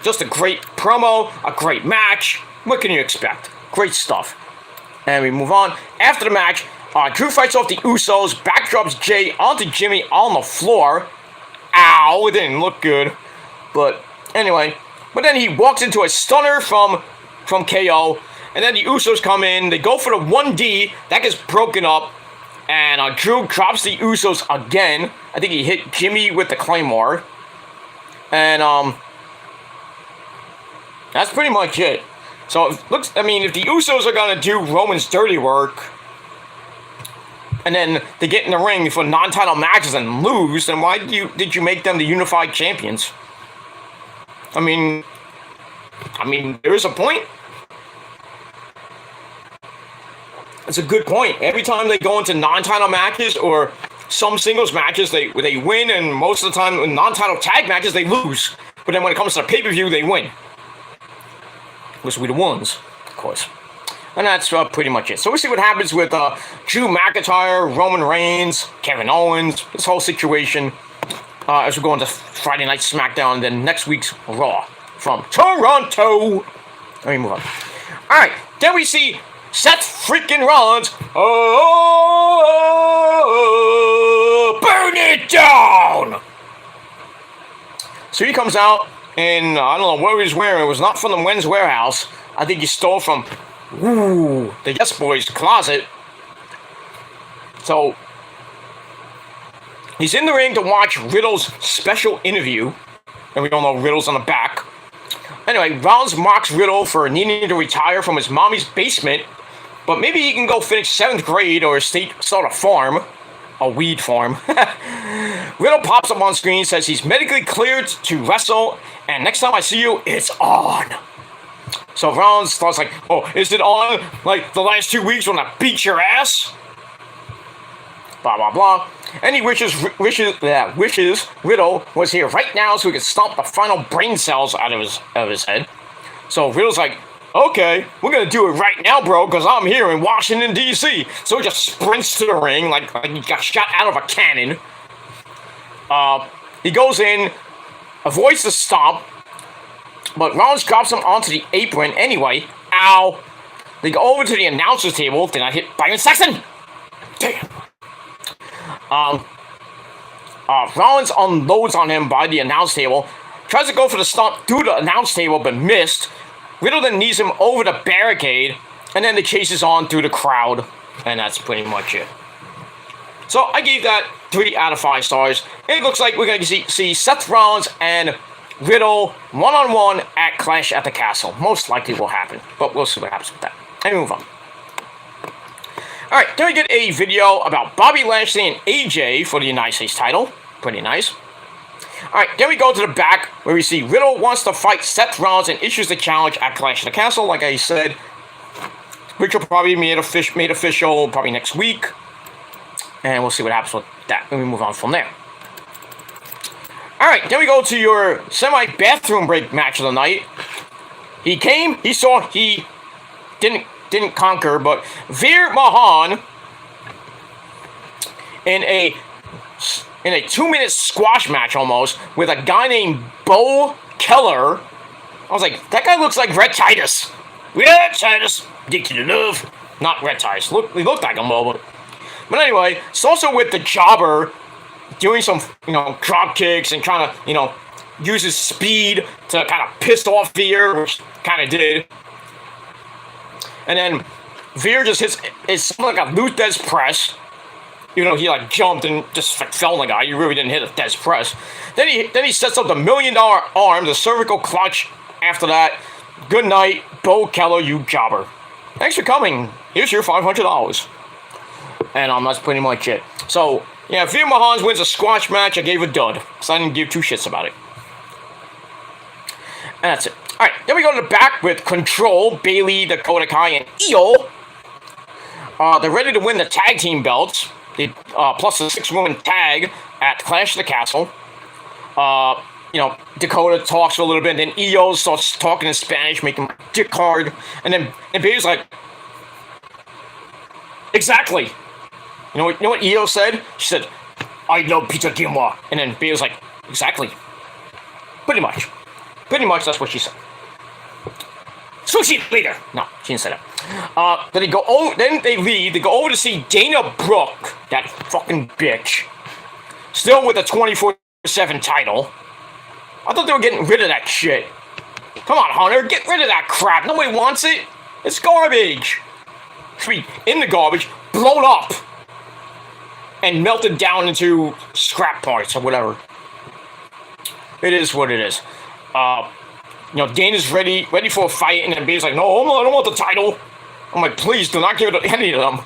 Just a great promo, a great match. What can you expect? Great stuff. And we move on. After the match, Drew fights off the Usos, backdrops Jay onto Jimmy on the floor. Ow, it didn't look good. But anyway, but then he walks into a stunner from KO, and then the Usos come in, they go for the 1D, that gets broken up, and Drew drops the Usos again. I think he hit Jimmy with the Claymore. And that's pretty much it. So it looks, I mean, if the Usos are gonna do Roman's dirty work, and then they get in the ring for non-title matches and lose, then why did you make them the unified champions? I mean, there is a point. It's a good point. Every time they go into non-title matches or some singles matches, they win, and most of the time in non-title tag matches, they lose. But then when it comes to the pay-per-view, they win. Which will be the ones, of course. And that's pretty much it. So we'll see what happens with Drew McIntyre, Roman Reigns, Kevin Owens, this whole situation as we go into Friday Night SmackDown and then next week's Raw from Toronto. Let me move on. All right, then we see Seth freaking Rollins. Oh, burn it down! So he comes out in, I don't know what he was wearing. It was not from the Men's Warehouse. I think he stole from the Yes Boys closet. So he's in the ring to watch Riddle's special interview. And we all know Riddle's on the back. Anyway, Rollins mocks Riddle for needing to retire from his mommy's basement. But maybe he can go finish 7th grade or start a farm. A weed farm. Riddle pops up on screen, says he's medically cleared to wrestle. And next time I see you, it's on. So Rollins starts like, oh, is it on like the last 2 weeks when I beat your ass? Blah, blah, blah. And he wishes Riddle was here right now so he could stomp the final brain cells out of his head. So Riddle's like, okay, we're going to do it right now, bro, because I'm here in Washington, D.C. So he just sprints to the ring like he got shot out of a cannon. He goes in, avoids the stomp, but Rollins drops him onto the apron anyway. Ow. They go over to the announcer's table. Did I hit Byron Saxton? Damn. Rollins unloads on him by the announce table. Tries to go for the stomp through the announce table, but missed. Riddle then knees him over the barricade, and then the chase is on through the crowd. And that's pretty much it. So I gave that 3 out of 5 stars. It looks like we're going to see Seth Rollins and Riddle one-on-one at Clash at the Castle. Most likely will happen, but we'll see what happens with that. And move on. Alright, then we get a video about Bobby Lashley and AJ for the United States title. Pretty nice. Alright, then we go to the back where we see Riddle wants to fight Seth Rollins and issues the challenge at Clash at the Castle, like I said. Which will probably be made official probably next week. And we'll see what happens with that when we move on from there. Alright, then we go to your semi-bathroom break match of the night. He came, he saw, he didn't conquer, but Veer Mahan in a 2-minute squash match almost with a guy named Bo Keller. I was like, that guy looks like Red Titus. Red Titus, addicted to love. Not Red Titus. He looked like him, but anyway, it's also with the Jobber doing some, drop kicks and trying to, use his speed to kind of piss off Veer, which kind of did. And then Veer just hits, it's something like a Lou Des press. Even though he jumped and just fell on the guy, you really didn't hit a Des press. Then he sets up the $1 million arm, the cervical clutch. After that, good night, Bo Keller, you jobber. Thanks for coming. Here's your $500. And that's pretty much it. So yeah, if Veer Mahan wins a squash match, I gave a dud, so I didn't give 2 shits about it. And that's it. Alright, then we go to the back with Control, Bayley, Dakota Kai, and Io. They're ready to win the tag team belts, plus the 6-woman tag at Clash of the Castle. Dakota talks for a little bit, and then Io starts talking in Spanish, making my dick hard. And Bayley's like, exactly. You know what Io said? She said, I love Peter Gilmore. And then Bayley's like, exactly. Pretty much, that's what she said. Sushi later. No, she didn't say that. Then they leave. They go over to see Dana Brooke, that fucking bitch, still with the 24/7 title. I thought they were getting rid of that shit. Come on, Hunter, get rid of that crap. Nobody wants it. It's garbage. Should be in the garbage, blown up, and melted down into scrap parts or whatever. It is what it is. Dana's ready for a fight, and then Bane's like, no, I don't want the title. I'm like, please do not give it to any of them,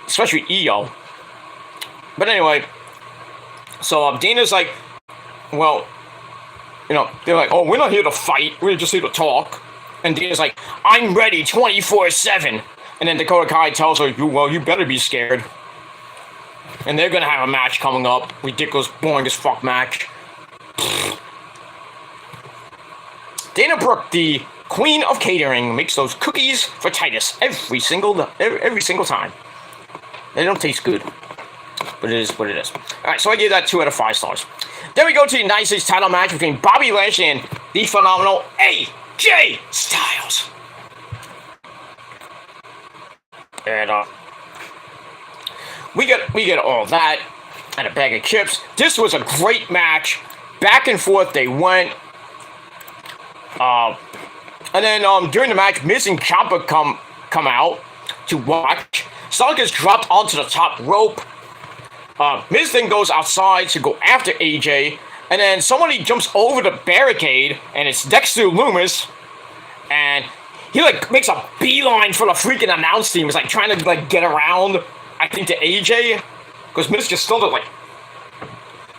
especially Io. But anyway, so Dana's like, well, they're like, oh, we're not here to fight, we're just here to talk. And Dana's like, I'm ready 24/7. And then Dakota Kai tells her, you better be scared. And they're gonna have a match coming up. Ridiculous, boring as fuck match. Dana Brooke, the queen of catering, makes those cookies for Titus every single time. They don't taste good, but it is what it is. Alright, so I gave that 2 out of 5 stars. Then we go to the United States title match between Bobby Lashley and the phenomenal AJ Styles. And we get all that and a bag of chips. This was a great match. Back and forth they went. And then during the match, Miz and Ciampa come out to watch. Styles gets dropped onto the top rope. Miz then goes outside to go after AJ, and then somebody jumps over the barricade, and it's Dexter Lumis, and he makes a beeline for the freaking announce team. He's trying to get around, I think, to AJ, because Miz just stood there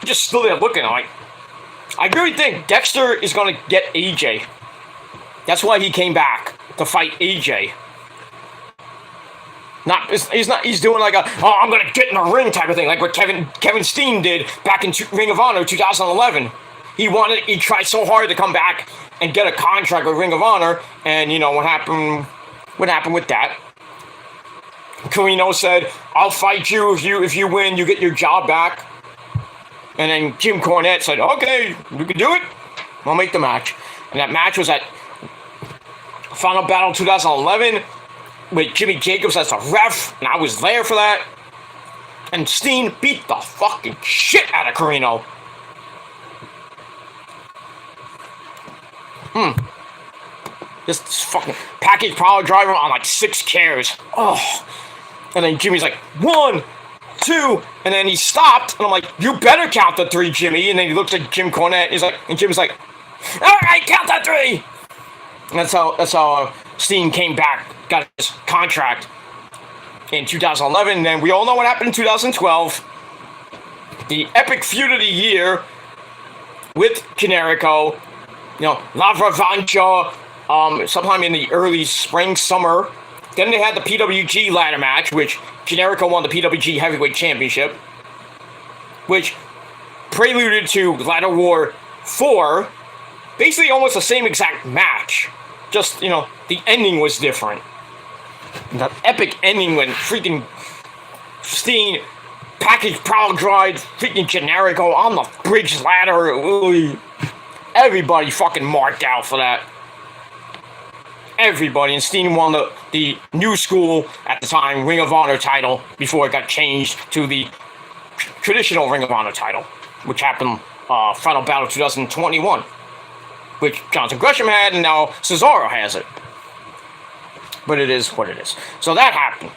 just stood there looking I really think Dexter is gonna get AJ. That's why he came back to fight AJ. He's doing I'm gonna get in the ring type of thing, like what Kevin Steen did back in Ring of Honor 2011. He tried so hard to come back and get a contract with Ring of Honor, and what happened with that? Carino said, I'll fight you if you win, you get your job back. And then Jim Cornette said, okay, you can do it. I'll make the match. And that match was at Final Battle 2011 with Jimmy Jacobs as a ref, and I was there for that. And Steen beat the fucking shit out of Carino. This fucking package power driver on 6 chairs. Oh. And then Jimmy's like, 1, 2, and then he stopped, and I'm like, you better count the 3, Jimmy. And then he looks at Jim Cornette, and Jim's like, all right, count that 3. And that's how Steen came back, got his contract in 2011, and then we all know what happened in 2012. The epic feud of the year with Generico, La Revancha, sometime in the early spring, summer. Then they had the PWG ladder match, which Generico won the PWG Heavyweight Championship, which preluded to Ladder War 4, basically almost the same exact match, just, the ending was different. That epic ending when freaking Steen package power drive freaking Generico on the bridge ladder. Ooh, everybody fucking marked out for that. Everybody. And Steen won the new school, at the time, Ring of Honor title before it got changed to the traditional Ring of Honor title, which happened Final Battle 2021, which Jonathan Gresham had, and now Cesaro has it. But it is what it is. So that happened.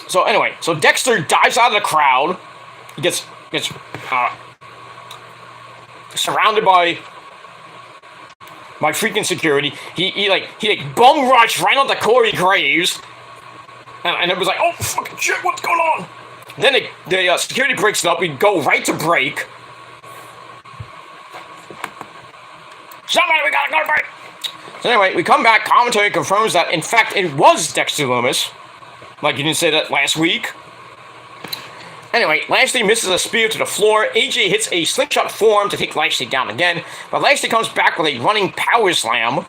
So anyway, so Dexter dives out of the crowd. He gets surrounded by freaking security. He bum rushed right onto Corey Graves, and it was like, oh fucking shit, what's going on? Then the security breaks it up. We go right to break. Somebody, we gotta go to break. So anyway, we come back. Commentary confirms that in fact it was Dexter Lumis. Like you didn't say that last week. Anyway, Lashley misses a spear to the floor. AJ hits a slingshot forearm to take Lashley down again, but Lashley comes back with a running power slam.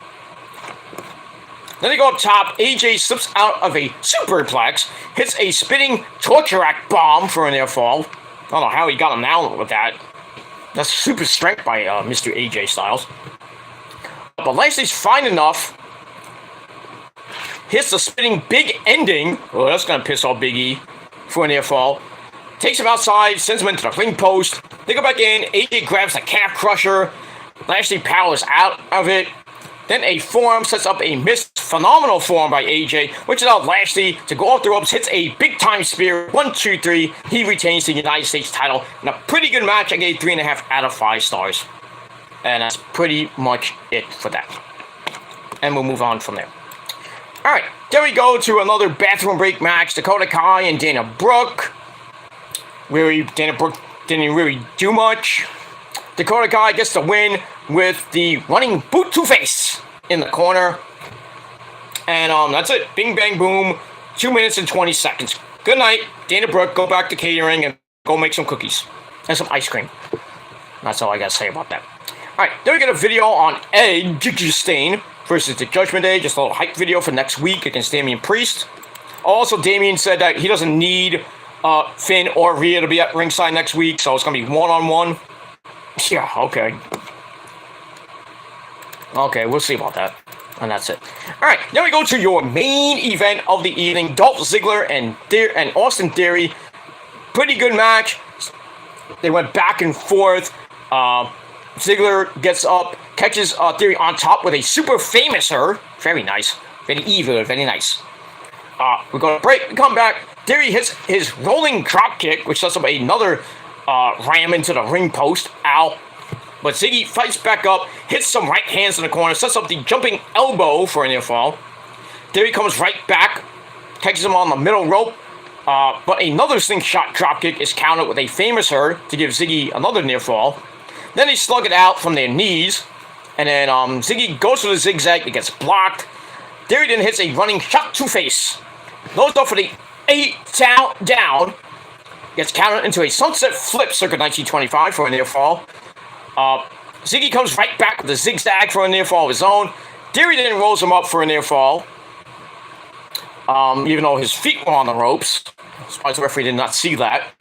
Then they go up top. AJ slips out of a superplex, hits a spinning torture rack bomb for a near fall. I don't know how he got him down with that. That's super strength by Mr. AJ Styles. But Lashley's fine enough. Hits the spinning big ending. Oh, that's gonna piss off Big E for a near fall. Takes him outside, sends him into the ring post. They go back in. AJ grabs the calf crusher. Lashley powers out of it. Then a forearm sets up a missed phenomenal forearm by AJ, which allowed Lashley to go off the ropes, hits a big time spear. 1, 2, 3. He retains the United States title. And a pretty good match. I gave 3.5 out of 5 stars. And that's pretty much it for that. And we'll move on from there. Alright, then we go to another bathroom break match. Dakota Kai and Dana Brooke. Dana Brooke didn't really do much. Dakota Kai gets the win with the running boot to face in the corner. And that's it. Bing, bang, boom. 2 minutes and 20 seconds. Good night. Dana Brooke, go back to catering and go make some cookies. And some ice cream. That's all I gotta say about that. Alright, then we get a video on Edge Stain versus the Judgment Day. Just a little hype video for next week against Damian Priest. Also, Damian said that he doesn't need Finn or Rhea to be at ringside next week, so it's going to be one-on-one. Yeah, okay. Okay, we'll see about that. And that's it. Alright, then we go to your main event of the evening. Dolph Ziggler and Austin Theory. Pretty good match. They went back and forth. Ziggler gets up, catches Theory on top with a super famous-er. Very nice. Very evil, very nice. We go to break, we come back. Theory hits his rolling drop kick, which sets up another ram into the ring post. Ow. But Ziggy fights back up, hits some right hands in the corner, sets up the jumping elbow for a near fall. Theory comes right back, catches him on the middle rope. But another slingshot dropkick is countered with a famous-er to give Ziggy another near fall. Then they slug it out from their knees. And then Ziggy goes for the zigzag, it gets blocked. Theory then hits a running shot to face. Goes up for the 8 down. Gets countered into a sunset flip circa 1925 for a near fall. Ziggy comes right back with a zigzag for a near fall of his own. Theory then rolls him up for a near fall. Even though his feet were on the ropes. Surprised the referee did not see that.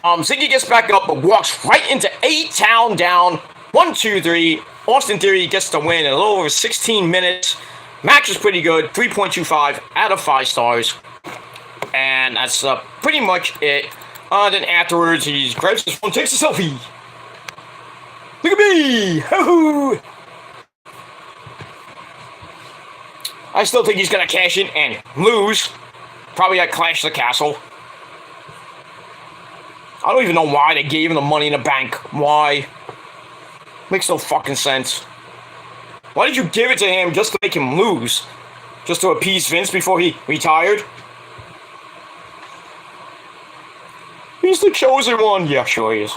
Ziggy gets back up but walks right into 8 down. 1, 2, 3. Austin Theory gets the win in a little over 16 minutes. Match is pretty good. 3.25 out of 5 stars. And that's pretty much it. Then afterwards, he grabs his phone, takes a selfie. Look at me! Hoo-hoo! I still think he's gonna cash in and lose. Probably at Clash of the Castle. I don't even know why they gave him the Money in the Bank. Why? Makes no fucking sense. Why did you give it to him just to make him lose? Just to appease Vince before he retired? He's the chosen one. Yeah, sure he is.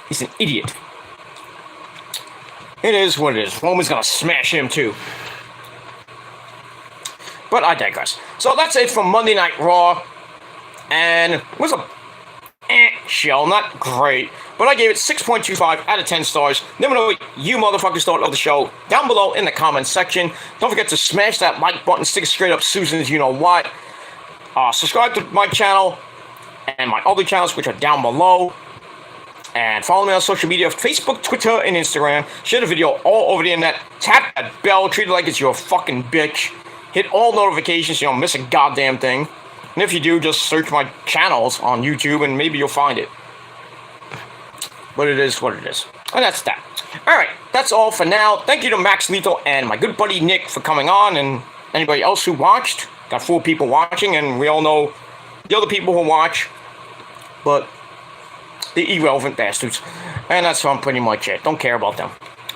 He's an idiot. It is what it is. Roman's gonna smash him too. But I digress. So that's it from Monday Night Raw. And it was a show. Not great. But I gave it 6.25 out of 10 stars. Let me know what you motherfuckers thought of the show down below in the comments section. Don't forget to smash that like button. Stick it straight up Susan's you know what. Subscribe to my channel and my other channels, which are down below. And follow me on social media, Facebook, Twitter, and Instagram. Share the video all over the internet. Tap that bell. Treat it like it's your fucking bitch. Hit all notifications so you don't miss a goddamn thing. And if you do, just search my channels on YouTube and maybe you'll find it. But it is what it is. And that's that. Alright, that's all for now. Thank you to Max Lethal and my good buddy Nick for coming on, and anybody else who watched. Got 4 people watching, and we all know the other people who watch. But the irrelevant bastards. And that's pretty much it. Don't care about them.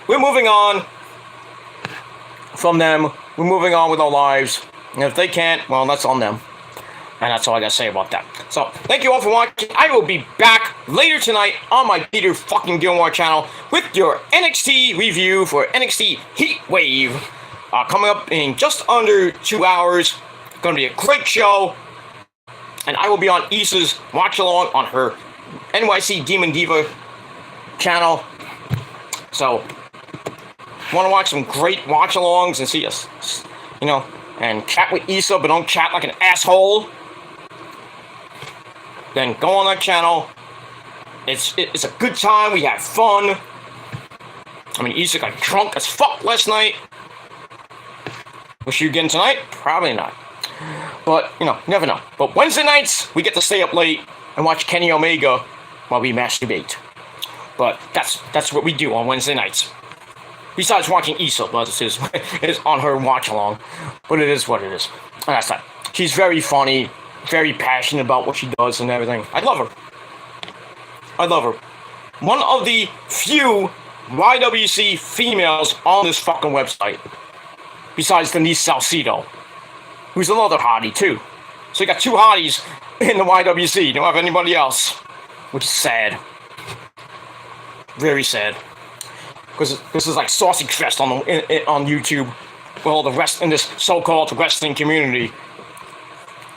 We're moving on from them. We're moving on with our lives. And if they can't, well, that's on them. And that's all I gotta say about that. So, thank you all for watching. I will be back later tonight on my Peter fucking Gilmore channel with your NXT review for NXT Heat Wave. Coming up in just under 2 hours. Gonna be a great show. And I will be on Issa's watch along on her NYC Demon Diva channel. So, want to watch some great watch alongs and see us, you know, and chat with Issa, but don't chat like an asshole. Then go on that channel. It's a good time. We have fun. I mean, Issa got drunk as fuck last night. Will she again tonight? Probably not. But, you know, never know. But Wednesday nights, we get to stay up late and watch Kenny Omega while we masturbate. But that's what we do on Wednesday nights. Besides watching Issa, but it is on her watch along. But it is what it is. And that's that. She's very funny, very passionate about what she does and everything. I love her. I love her. One of the few YWC females on this fucking website. Besides Denise Salcido, who's another hottie too. So you got two hotties in the YWC. You don't have anybody else. Which is sad. Very sad. Because this is like sausage fest on YouTube. With all the rest in this so-called wrestling community.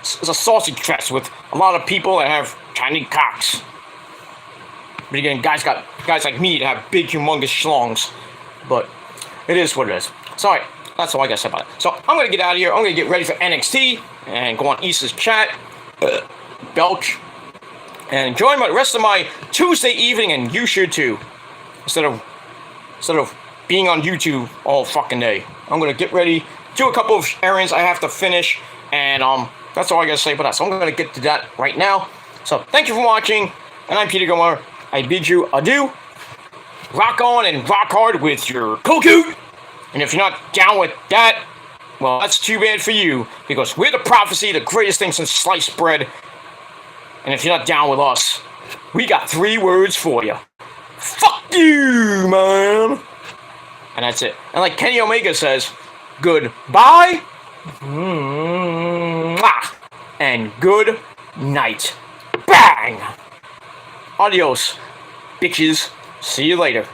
It's a sausage fest with a lot of people that have tiny cocks. But again, guys like me that have big, humongous schlongs. But it is what it is. Sorry, that's all I gotta say about it. So I'm gonna get out of here. I'm gonna get ready for NXT and go on Issa's chat, belch, and enjoy the rest of my Tuesday evening. And you should too. Instead of being on YouTube all fucking day. I'm gonna get ready, do a couple of errands I have to finish, and that's all I gotta say about that. So I'm gonna get to that right now. So thank you for watching, and I'm Peter Gilmore. I bid you adieu. Rock on and rock hard with your Koku. And if you're not down with that, well, that's too bad for you, because we're the Prophecy, the greatest thing since sliced bread. And if you're not down with us, we got 3 words for you. Fuck you, man. And that's it. And like Kenny Omega says, goodbye, and good night. Bang! Adios, bitches. See you later.